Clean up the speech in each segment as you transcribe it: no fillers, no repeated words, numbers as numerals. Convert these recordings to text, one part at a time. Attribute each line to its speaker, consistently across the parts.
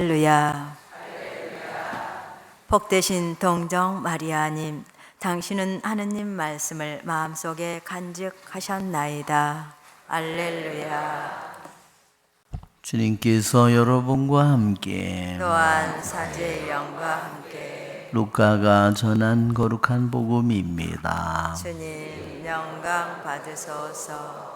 Speaker 1: 할렐루야. 복되신 동정 마리아님, 당신은 하느님 말씀을 마음속에 간직하셨나이다. 할렐루야.
Speaker 2: 주님께서 여러분과 함께
Speaker 1: 또한 사제의 영과 함께
Speaker 2: 루카가 전한 거룩한 복음입니다.
Speaker 1: 주님 영광 받으소서.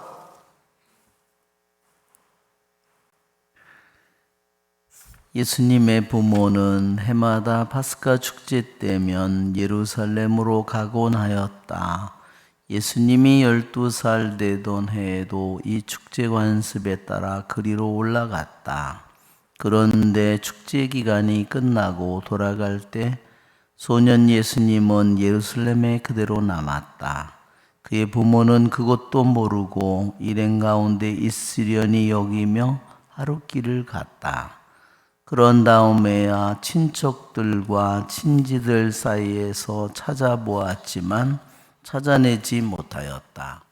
Speaker 2: 예수님의 부모는 해마다 파스카 축제 때면 예루살렘으로 가곤 하였다. 예수님이 12살 되던 해에도 이 축제 관습에 따라 그리로 올라갔다. 그런데 축제 기간이 끝나고 돌아갈 때 소년 예수님은 예루살렘에 그대로 남았다. 그의 부모는 그것도 모르고 일행 가운데 있으려니 여기며 하룻길을 갔다. 그런 다음에야 친척들과 친지들 사이에서 찾아보았지만 찾아내지 못하였다.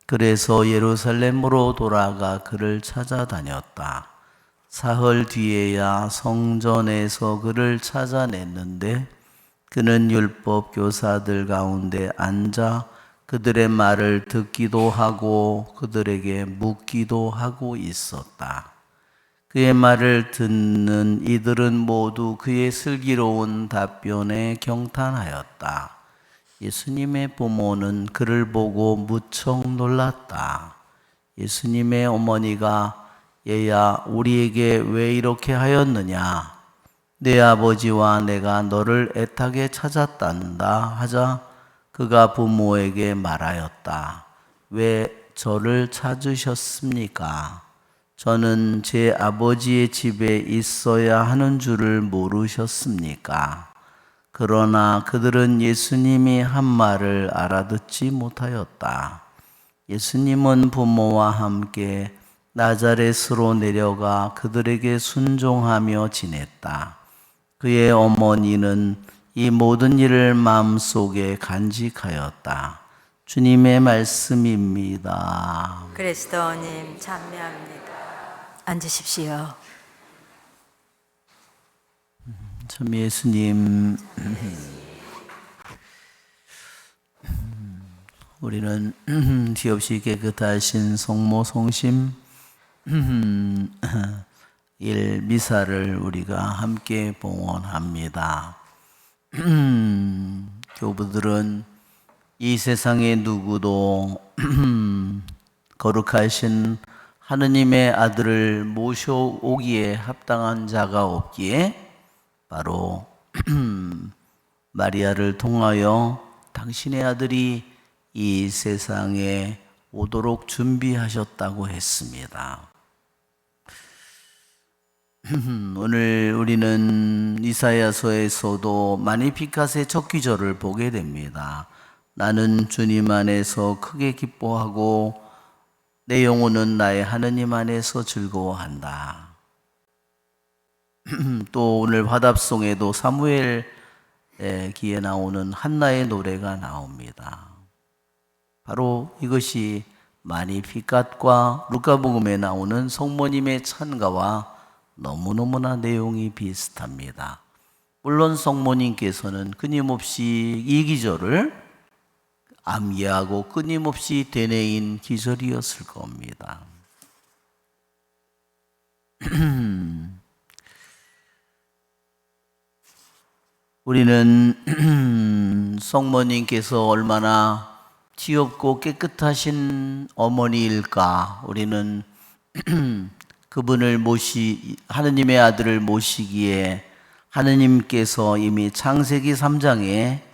Speaker 2: 그래서 예루살렘으로 돌아가 그를 찾아다녔다. 사흘 뒤에야 성전에서 그를 찾아냈는데 그는 율법 교사들 가운데 앉아 그들의 말을 듣기도 하고 그들에게 묻기도 하고 있었다. 그의 말을 듣는 이들은 모두 그의 슬기로운 답변에 경탄하였다. 예수님의 부모는 그를 보고 무척 놀랐다. 예수님의 어머니가 얘야 우리에게 왜 이렇게 하였느냐? 내 아버지와 내가 너를 애타게 찾았단다 하자 그가 부모에게 말하였다. 왜 저를 찾으셨습니까? 저는 제 아버지의 집에 있어야 하는 줄을 모르셨습니까? 그러나 그들은 예수님이 한 말을 알아듣지 못하였다. 예수님은 부모와 함께 나자렛으로 내려가 그들에게 순종하며 지냈다. 그의 어머니는 이 모든 일을 마음속에 간직하였다. 주님의 말씀입니다.
Speaker 1: 그리스도님 찬미합니다. 앉으십시오.
Speaker 2: 참 예수님, 우리는 뒤없이 깨끗하신 성모 성심 일 미사를 우리가 함께 봉헌합니다. 교부들은 이 세상에 누구도 거룩하신 하느님의 아들을 모셔오기에 합당한 자가 없기에 바로 마리아를 통하여 당신의 아들이 이 세상에 오도록 준비하셨다고 했습니다. 오늘 우리는 이사야서에서도 마니피캇의 첫 기절을 보게 됩니다. 나는 주님 안에서 크게 기뻐하고 내 영혼은 나의 하느님 안에서 즐거워한다. 또 오늘 화답송에도 사무엘 기에 나오는 한나의 노래가 나옵니다. 바로 이것이 마니피캇과 루카복음에 나오는 성모님의 찬가와 너무너무나 내용이 비슷합니다. 물론 성모님께서는 끊임없이 이 기절을 암기하고 끊임없이 되뇌인 기절이었을 겁니다. 우리는 성모님께서 얼마나 지엽고 깨끗하신 어머니일까? 우리는 그분을 하느님의 아들을 모시기에 하느님께서 이미 창세기 3장에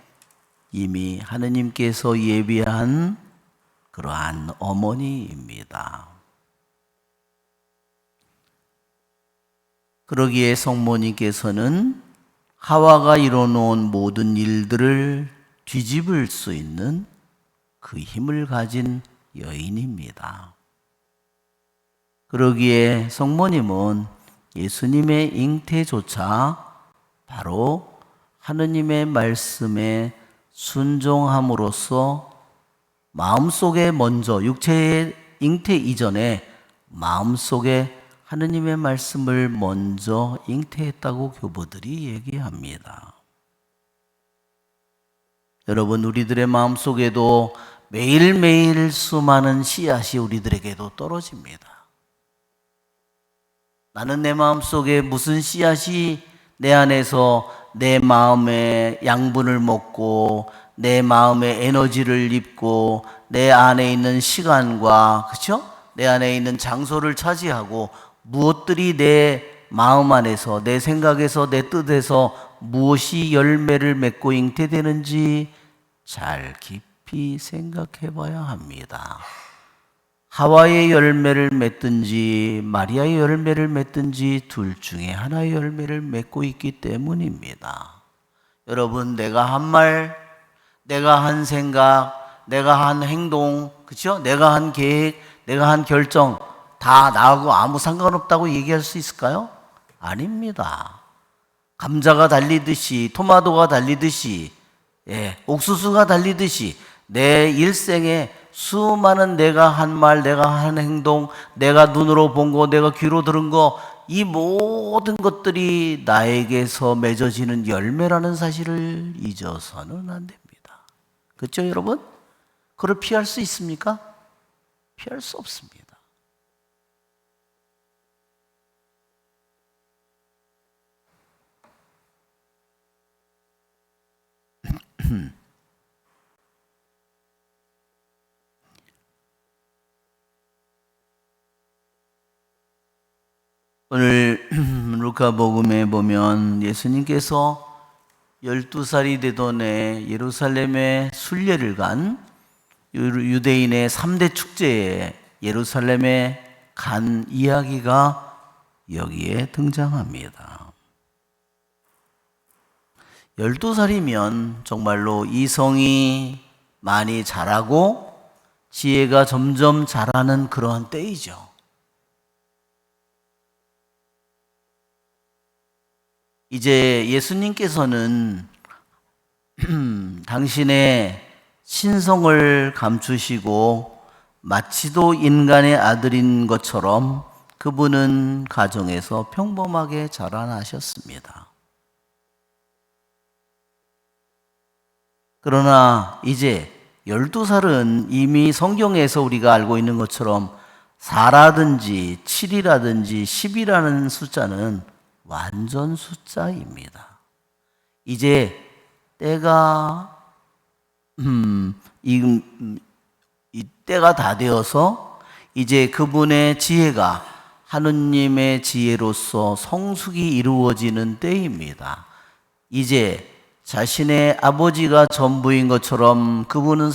Speaker 2: 이미 하느님께서 예비한 그러한 어머니입니다. 그러기에 성모님께서는 하와가 이뤄놓은 모든 일들을 뒤집을 수 있는 그 힘을 가진 여인입니다. 그러기에 성모님은 예수님의 잉태조차 바로 하느님의 말씀에 순종함으로써 마음속에 먼저 육체의 잉태 이전에 마음속에 하느님의 말씀을 먼저 잉태했다고 교보들이 얘기합니다. 여러분, 우리들의 마음속에도 매일매일 수많은 씨앗이 우리들에게도 떨어집니다. 나는 내 마음속에 무슨 씨앗이 내 안에서 내 마음의 양분을 먹고 내 마음의 에너지를 입고 내 안에 있는 시간과, 그렇죠? 내 안에 있는 장소를 차지하고 무엇들이 내 마음 안에서, 내 생각에서, 내 뜻에서 무엇이 열매를 맺고 잉태되는지 잘 깊이 생각해 봐야 합니다. 하와의 열매를 맺든지 마리아의 열매를 맺든지 둘 중에 하나의 열매를 맺고 있기 때문입니다. 여러분, 내가 한 말, 내가 한 생각, 내가 한 행동, 그렇죠? 내가 한 계획, 내가 한 결정 다 나하고 아무 상관없다고 얘기할 수 있을까요? 아닙니다. 감자가 달리듯이, 토마토가 달리듯이, 옥수수가 달리듯이 내 일생에 수많은 내가 한 말, 내가 한 행동, 내가 눈으로 본 거, 내가 귀로 들은 거, 이 모든 것들이 나에게서 맺어지는 열매라는 사실을 잊어서는 안 됩니다. 그렇죠, 여러분? 그걸 피할 수 있습니까? 피할 수 없습니다. 오늘 루카복음에 보면 예수님께서 12살이 되던 해 예루살렘에 순례를 간 유대인의 3대 축제에 예루살렘에 간 이야기가 여기에 등장합니다. 12살이면 정말로 이성이 많이 자라고 지혜가 점점 자라는 그러한 때이죠. 이제 예수님께서는 당신의 신성을 감추시고 마치도 인간의 아들인 것처럼 그분은 가정에서 평범하게 자라나셨습니다. 그러나 이제 12살은 이미 성경에서 우리가 알고 있는 것처럼 4라든지 7이라든지 10이라는 숫자는 완전 숫자입니다. 이제 때가 이 때가 다 되어서 이제 그분의 지혜가 하느님의 지혜로서 성숙이 이루어지는 때입니다. 이제 자신의 아버지가 전부인 것처럼 그분은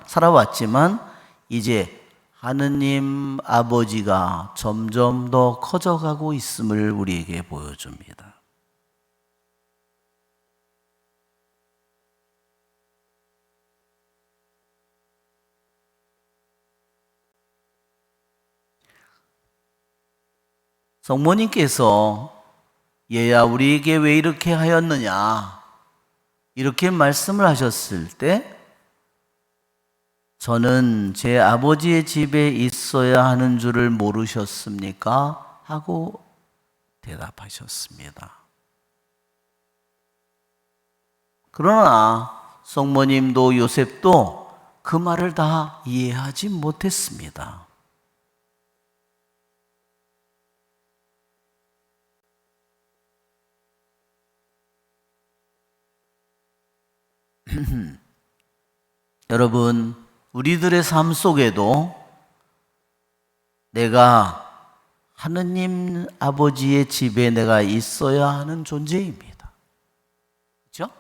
Speaker 2: 살아왔지만 이제 하느님 아버지가 점점 더 커져가고 있음을 우리에게 보여줍니다. 성모님께서 얘야 우리에게 왜 이렇게 하였느냐 이렇게 말씀을 하셨을 때 저는 제 아버지의 집에 있어야 하는 줄을 모르셨습니까? 하고 대답하셨습니다. 그러나 성모님도 요셉도 그 말을 다 이해하지 못했습니다. 여러분, 우리들의 삶 속에도 내가 하느님 아버지의 집에 내가 있어야 하는 존재입니다. 그렇죠?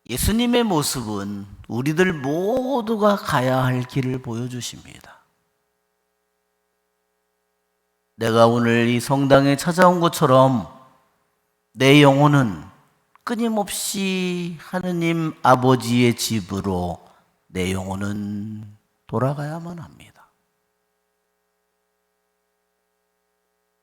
Speaker 2: 예수님의 모습은 우리들 모두가 가야 할 길을 보여주십니다. 내가 오늘 이 성당에 찾아온 것처럼 내 영혼은 끊임없이 하느님 아버지의 집으로 내 영혼은 돌아가야만 합니다.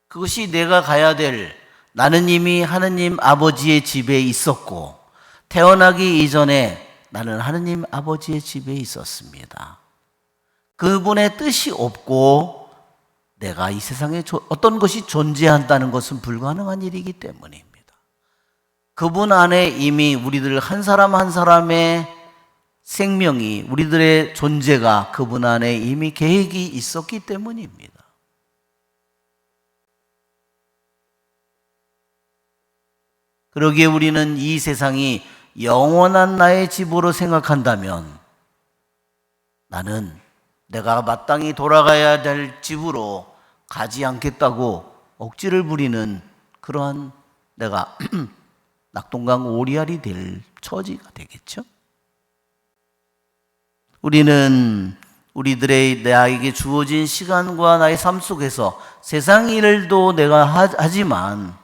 Speaker 2: 그것이 내가 가야 될, 나는 이미 하느님 아버지의 집에 있었고 태어나기 이전에 나는 하느님 아버지의 집에 있었습니다. 그분의 뜻이 없고 내가 이 세상에 어떤 것이 존재한다는 것은 불가능한 일이기 때문입니다. 그분 안에 이미 우리들 한 사람 한 사람의 생명이, 우리들의 존재가 그분 안에 이미 계획이 있었기 때문입니다. 그러기에 우리는 이 세상이 영원한 나의 집으로 생각한다면 나는 내가 마땅히 돌아가야 될 집으로 가지 않겠다고 억지를 부리는 그러한 내가 낙동강 오리알이 될 처지가 되겠죠. 우리는 우리들의 나에게 주어진 시간과 나의 삶 속에서 세상 일도 내가 하지만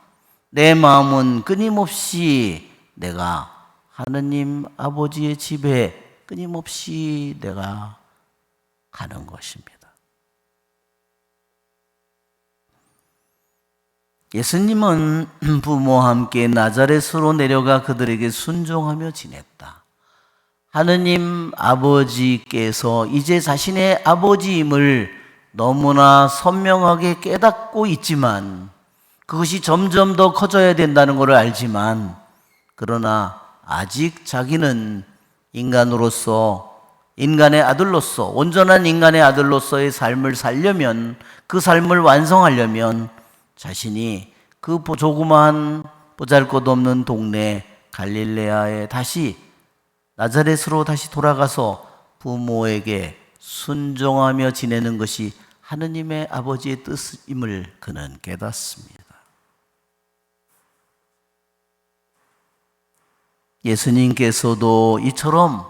Speaker 2: 내 마음은 끊임없이 내가 하느님 아버지의 집에 끊임없이 내가 가는 것입니다. 예수님은 부모와 함께 나자렛으로 내려가 그들에게 순종하며 지냈다. 하느님 아버지께서 이제 자신의 아버지임을 너무나 선명하게 깨닫고 있지만 그것이 점점 더 커져야 된다는 것을 알지만 그러나 아직 자기는 인간으로서, 인간의 아들로서, 온전한 인간의 아들로서의 삶을 살려면, 그 삶을 완성하려면 자신이 그 조그마한 보잘것없는 동네 갈릴레아에 다시 나자렛으로 다시 돌아가서 부모에게 순종하며 지내는 것이 하느님의 아버지의 뜻임을 그는 깨닫습니다. 예수님께서도 이처럼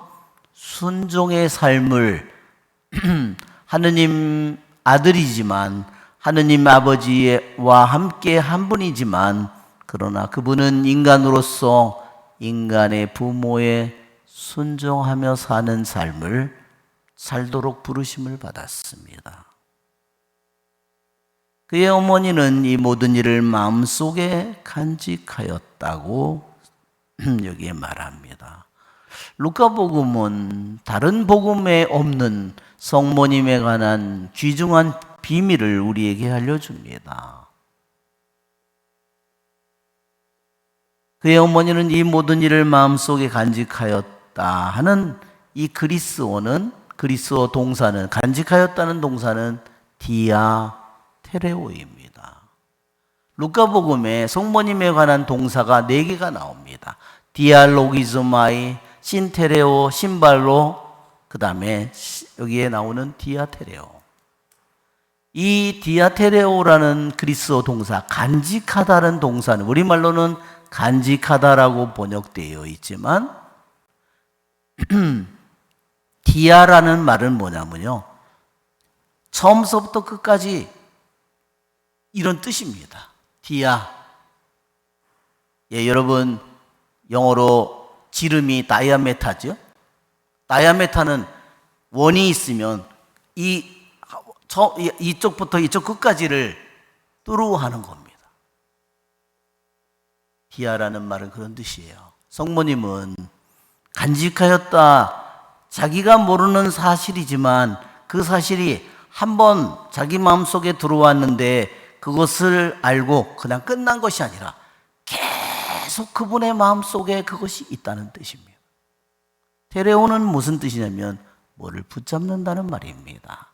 Speaker 2: 순종의 삶을 하느님 아들이지만 하느님 아버지와 함께 한 분이지만 그러나 그분은 인간으로서 인간의 부모에 순종하며 사는 삶을 살도록 부르심을 받았습니다. 그의 어머니는 이 모든 일을 마음속에 간직하였다고 여기에 말합니다. 루카복음은 다른 복음에 없는 성모님에 관한 귀중한 비밀을 우리에게 알려줍니다. 그의 어머니는 이 모든 일을 마음속에 간직하였다 하는 이 그리스어 동사는, 간직하였다는 동사는 디아테레오입니다. 루카복음에 성모님에 관한 동사가 4개가 나옵니다. 디알로기즈마이, 신테레오, 신발로, 그 다음에 여기에 나오는 디아테레오. 이 디아테레오라는 그리스어 동사, 간직하다는 동사는 우리말로는 간직하다라고 번역되어 있지만 디아라는 말은 뭐냐면요, 처음서부터 끝까지 이런 뜻입니다. 디아. 예, 여러분 영어로 지름이 다이아메타죠. 다이아메타는 원이 있으면 이쪽부터 이쪽 끝까지를 뚜루하는 겁니다. 디아라는 말은 그런 뜻이에요. 성모님은 간직하였다, 자기가 모르는 사실이지만 그 사실이 한번 자기 마음속에 들어왔는데 그것을 알고 그냥 끝난 것이 아니라 계속 그분의 마음속에 그것이 있다는 뜻입니다. 테레오는 무슨 뜻이냐면 뭐를 붙잡는다는 말입니다.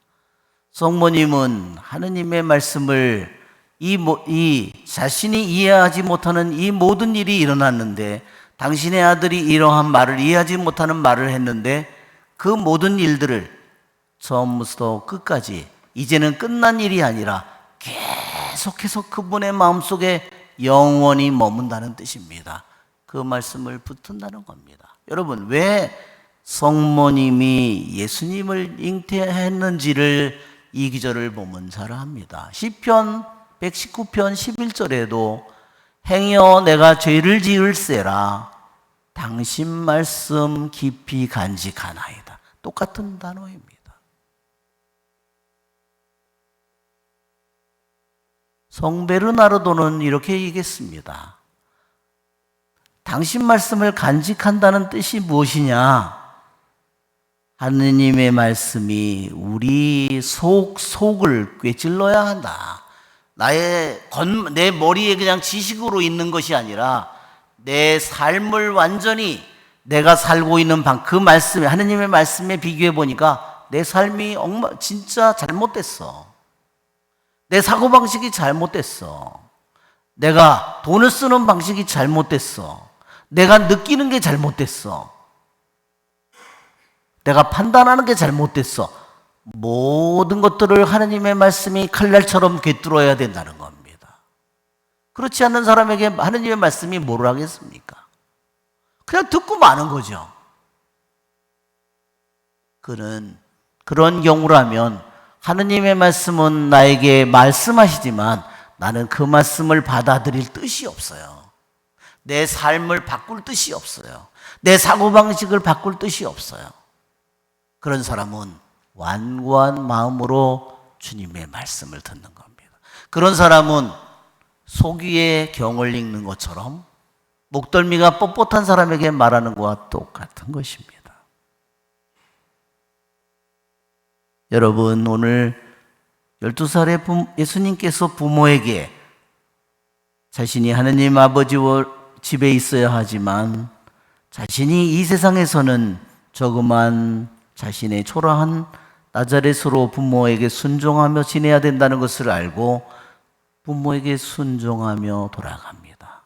Speaker 2: 성모님은 하느님의 말씀을 이 자신이 이해하지 못하는 이 모든 일이 일어났는데, 당신의 아들이 이러한 말을 이해하지 못하는 말을 했는데 그 모든 일들을 처음부터 끝까지 이제는 끝난 일이 아니라 계속해서 그분의 마음속에 영원히 머문다는 뜻입니다. 그 말씀을 붙든다는 겁니다. 여러분, 왜 성모님이 예수님을 잉태했는지를 이 기절을 보면 잘 압니다. 시편 119편 11절에도 행여 내가 죄를 지을세라 당신 말씀 깊이 간직하나이다. 똑같은 단어입니다. 성 베르나르도는 이렇게 얘기했습니다. 당신 말씀을 간직한다는 뜻이 무엇이냐? 하느님의 말씀이 우리 속을 꿰찔러야 한다. 내 머리에 그냥 지식으로 있는 것이 아니라 내 삶을 완전히 내가 살고 있는 그 말씀에, 하느님의 말씀에 비교해 보니까 내 삶이 진짜 잘못됐어. 내 사고방식이 잘못됐어. 내가 돈을 쓰는 방식이 잘못됐어. 내가 느끼는 게 잘못됐어. 내가 판단하는 게 잘못됐어. 모든 것들을 하느님의 말씀이 칼날처럼 꿰뚫어야 된다는 겁니다. 그렇지 않는 사람에게 하느님의 말씀이 뭘 하겠습니까? 그냥 듣고 마는 거죠. 그런 경우라면 하느님의 말씀은 나에게 말씀하시지만 나는 그 말씀을 받아들일 뜻이 없어요. 내 삶을 바꿀 뜻이 없어요. 내 사고방식을 바꿀 뜻이 없어요. 그런 사람은 완고한 마음으로 주님의 말씀을 듣는 겁니다. 그런 사람은 소귀의 경을 읽는 것처럼 목덜미가 뻣뻣한 사람에게 말하는 것과 똑같은 것입니다. 여러분, 오늘 12살의 예수님께서 부모에게 자신이 하느님 아버지와 집에 있어야 하지만 자신이 이 세상에서는 조그만 자신의 초라한 나자렛으로 부모에게 순종하며 지내야 된다는 것을 알고 부모에게 순종하며 돌아갑니다.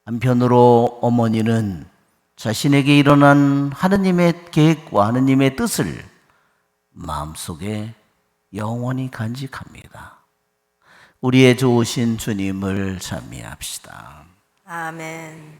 Speaker 2: 한편으로 어머니는 자신에게 일어난 하느님의 계획과 하느님의 뜻을 마음속에 영원히 간직합니다. 우리의 좋으신 주님을 찬미합시다.
Speaker 1: 아멘.